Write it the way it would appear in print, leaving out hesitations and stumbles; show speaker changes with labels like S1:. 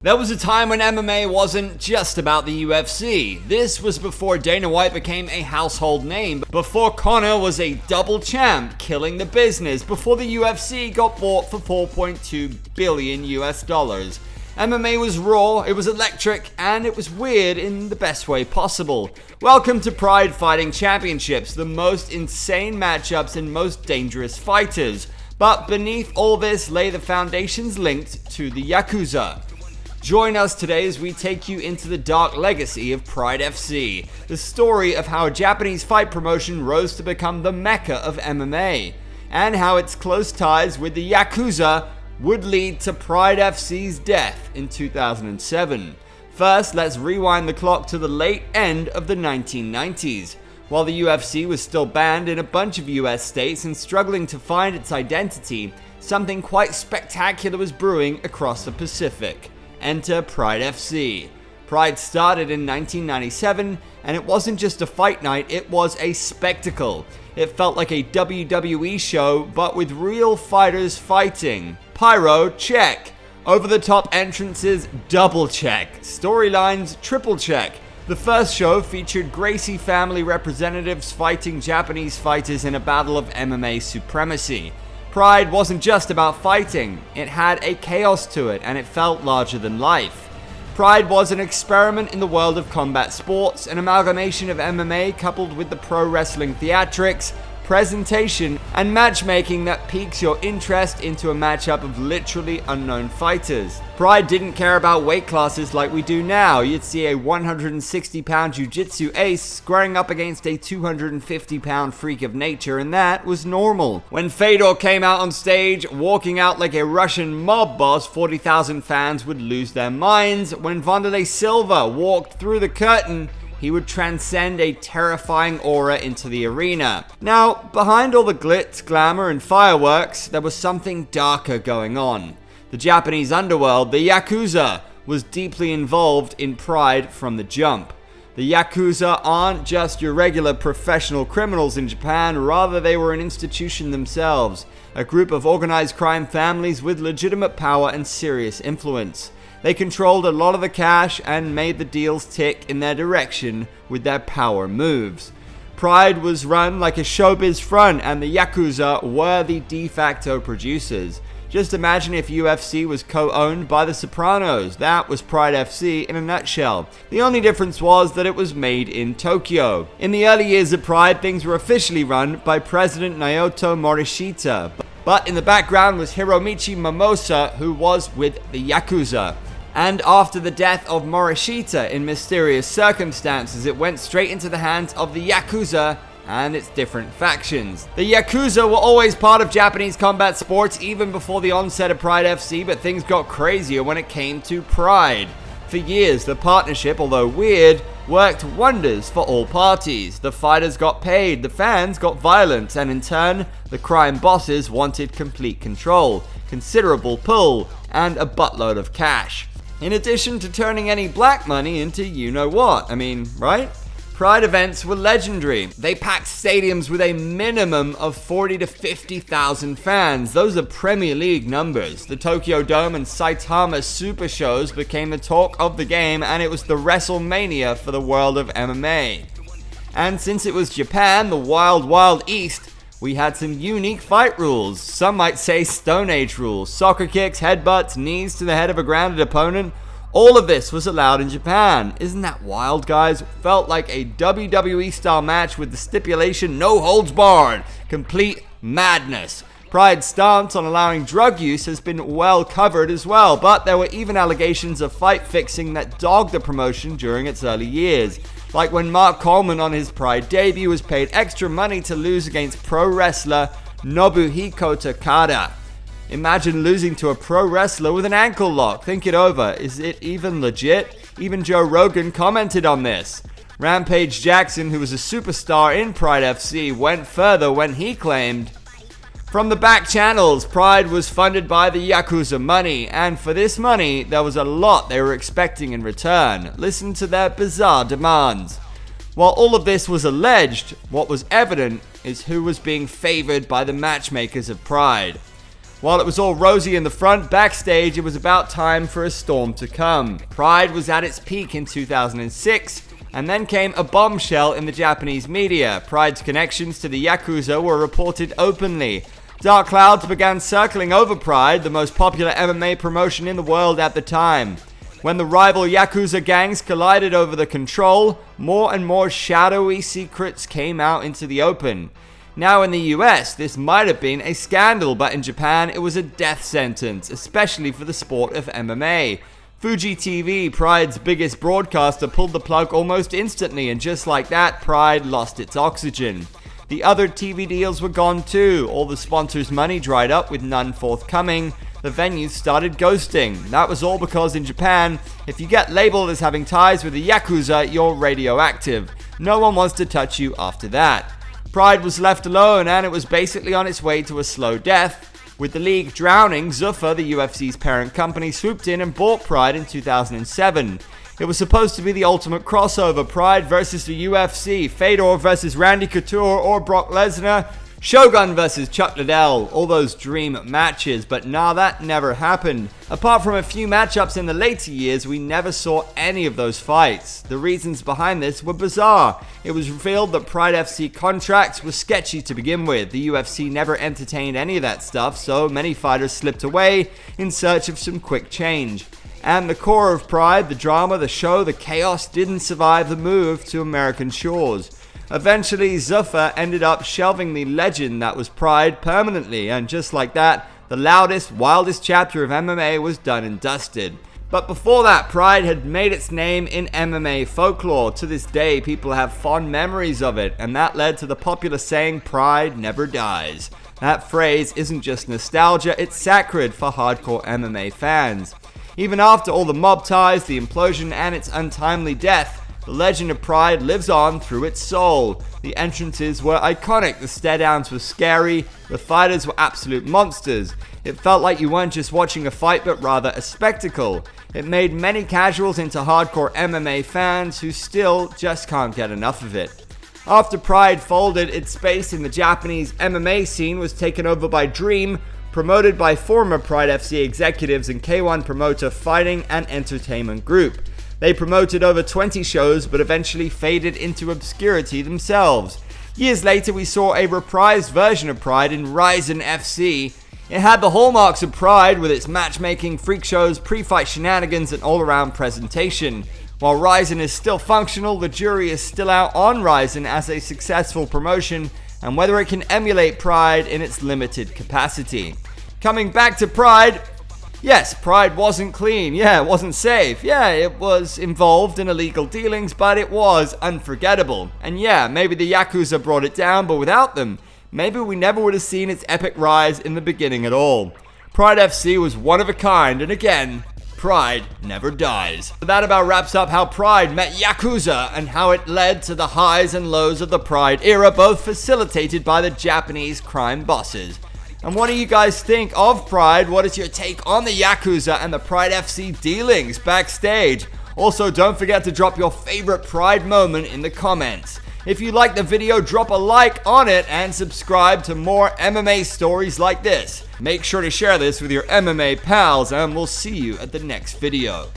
S1: There was a time when MMA wasn't just about the UFC. This was before Dana White became a household name, before Conor was a double champ, killing the business, before the UFC got bought for $4.2 billion US. MMA was raw, it was electric, and it was weird in the best way possible. Welcome to Pride Fighting Championships, the most insane matchups and most dangerous fighters. But beneath all this lay the foundations linked to the Yakuza. Join us today as we take you into the dark legacy of Pride FC, the story of how a Japanese fight promotion rose to become the Mecca of MMA, and how its close ties with the Yakuza would lead to Pride FC's death in 2007. First, let's rewind the clock to the late end of the 1990s. While the UFC was still banned in a bunch of US states and struggling to find its identity, something quite spectacular was brewing across the Pacific. Enter Pride FC. Pride started in 1997, and it wasn't just a fight night, it was a spectacle. It felt like a WWE show, but with real fighters fighting. Pyro, check. Over-the-top entrances, double check. Storylines, triple check. The first show featured Gracie family representatives fighting Japanese fighters in a battle of MMA supremacy. Pride wasn't just about fighting, it had a chaos to it and it felt larger than life. Pride was an experiment in the world of combat sports, an amalgamation of MMA coupled with the pro wrestling theatrics, presentation, and matchmaking that piques your interest into a matchup of literally unknown fighters. Pride didn't care about weight classes like we do now. You'd see a 160-pound jiu-jitsu ace squaring up against a 250-pound freak of nature, and that was normal. When Fedor came out on stage, walking out like a Russian mob boss, 40,000 fans would lose their minds. When Wanderlei Silva walked through the curtain, he would transcend a terrifying aura into the arena. Now, behind all the glitz, glamour, and fireworks, there was something darker going on. The Japanese underworld, the Yakuza, was deeply involved in Pride from the jump. The Yakuza aren't just your regular professional criminals in Japan, rather they were an institution themselves, a group of organized crime families with legitimate power and serious influence. They controlled a lot of the cash and made the deals tick in their direction with their power moves. Pride was run like a showbiz front, and the Yakuza were the de facto producers. Just imagine if UFC was co-owned by The Sopranos. That was Pride FC in a nutshell. The only difference was that it was made in Tokyo. In the early years of Pride, things were officially run by President Naoto Morishita. But in the background was Hiromichi Mimosa, who was with the Yakuza. And after the death of Morishita in mysterious circumstances, it went straight into the hands of the Yakuza and its different factions. The Yakuza were always part of Japanese combat sports even before the onset of Pride FC, but things got crazier when it came to Pride. For years, the partnership, although weird, worked wonders for all parties. The fighters got paid, the fans got violent, and in turn, the crime bosses wanted complete control, considerable pull, and a buttload of cash. In addition to turning any black money into you-know-what. I mean, right? Pride events were legendary. They packed stadiums with a minimum of 40 to 50,000 fans. Those are Premier League numbers. The Tokyo Dome and Saitama Super Shows became the talk of the game, and it was the WrestleMania for the world of MMA. And since it was Japan, the wild, wild east, we had some unique fight rules. Some might say Stone Age rules. Soccer kicks, headbutts, knees to the head of a grounded opponent. All of this was allowed in Japan. Isn't that wild, guys? Felt like a WWE style match with the stipulation no holds barred. Complete madness. Pride's stance on allowing drug use has been well covered as well, but there were even allegations of fight fixing that dogged the promotion during its early years. Like when Mark Coleman on his Pride debut was paid extra money to lose against pro wrestler Nobuhiko Takada. Imagine losing to a pro wrestler with an ankle lock. Think it over. Is it even legit? Even Joe Rogan commented on this. Rampage Jackson, who was a superstar in Pride FC, went further when he claimed, "From the back channels, Pride was funded by the Yakuza money, and for this money, there was a lot they were expecting in return. Listen to their bizarre demands." While all of this was alleged, what was evident is who was being favored by the matchmakers of Pride. While it was all rosy in the front, backstage it was about time for a storm to come. Pride was at its peak in 2006, and then came a bombshell in the Japanese media. Pride's connections to the Yakuza were reported openly. Dark clouds began circling over Pride, the most popular MMA promotion in the world at the time. When the rival Yakuza gangs collided over the control, more and more shadowy secrets came out into the open. Now in the US, this might have been a scandal, but in Japan it was a death sentence, especially for the sport of MMA. Fuji TV, Pride's biggest broadcaster, pulled the plug almost instantly, and just like that, Pride lost its oxygen. The other TV deals were gone too. All the sponsors' money dried up with none forthcoming. The venues started ghosting. That was all because in Japan, if you get labeled as having ties with the Yakuza, you're radioactive. No one wants to touch you after that. Pride was left alone, and it was basically on its way to a slow death. With the league drowning, Zuffa, the UFC's parent company, swooped in and bought Pride in 2007. It was supposed to be the ultimate crossover, Pride versus the UFC, Fedor versus Randy Couture or Brock Lesnar, Shogun versus Chuck Liddell, all those dream matches, but nah, that never happened. Apart from a few matchups in the later years, we never saw any of those fights. The reasons behind this were bizarre. It was revealed that Pride FC contracts were sketchy to begin with. The UFC never entertained any of that stuff, so many fighters slipped away in search of some quick change. And the core of Pride, the drama, the show, the chaos, didn't survive the move to American shores. Eventually, Zuffa ended up shelving the legend that was Pride permanently, and just like that, the loudest, wildest chapter of MMA was done and dusted. But before that, Pride had made its name in MMA folklore. To this day, people have fond memories of it, and that led to the popular saying, "Pride never dies." That phrase isn't just nostalgia, it's sacred for hardcore MMA fans. Even after all the mob ties, the implosion, and its untimely death, the legend of Pride lives on through its soul. The entrances were iconic, the stare-downs were scary, the fighters were absolute monsters. It felt like you weren't just watching a fight, but rather a spectacle. It made many casuals into hardcore MMA fans who still just can't get enough of it. After Pride folded, its space in the Japanese MMA scene was taken over by Dream, promoted by former Pride FC executives and K1 promoter Fighting and Entertainment Group. They promoted over 20 shows but eventually faded into obscurity themselves. Years later, we saw a reprised version of Pride in Rizin FC. It had the hallmarks of Pride with its matchmaking, freak shows, pre-fight shenanigans, and all-around presentation. While Rizin is still functional, the jury is still out on Rizin as a successful promotion and whether it can emulate Pride in its limited capacity. Coming back to Pride, yes, Pride wasn't clean, it wasn't safe, it was involved in illegal dealings, but it was unforgettable. And maybe the Yakuza brought it down, but without them, maybe we never would have seen its epic rise in the beginning at all. Pride FC was one of a kind, and again, Pride never dies. That about wraps up how Pride met Yakuza and how it led to the highs and lows of the Pride era, both facilitated by the Japanese crime bosses. And what do you guys think of Pride? What is your take on the Yakuza and the Pride FC dealings backstage? Also, don't forget to drop your favorite Pride moment in the comments. If you like the video, drop a like on it and subscribe to more MMA stories like this. Make sure to share this with your MMA pals, and we'll see you at the next video.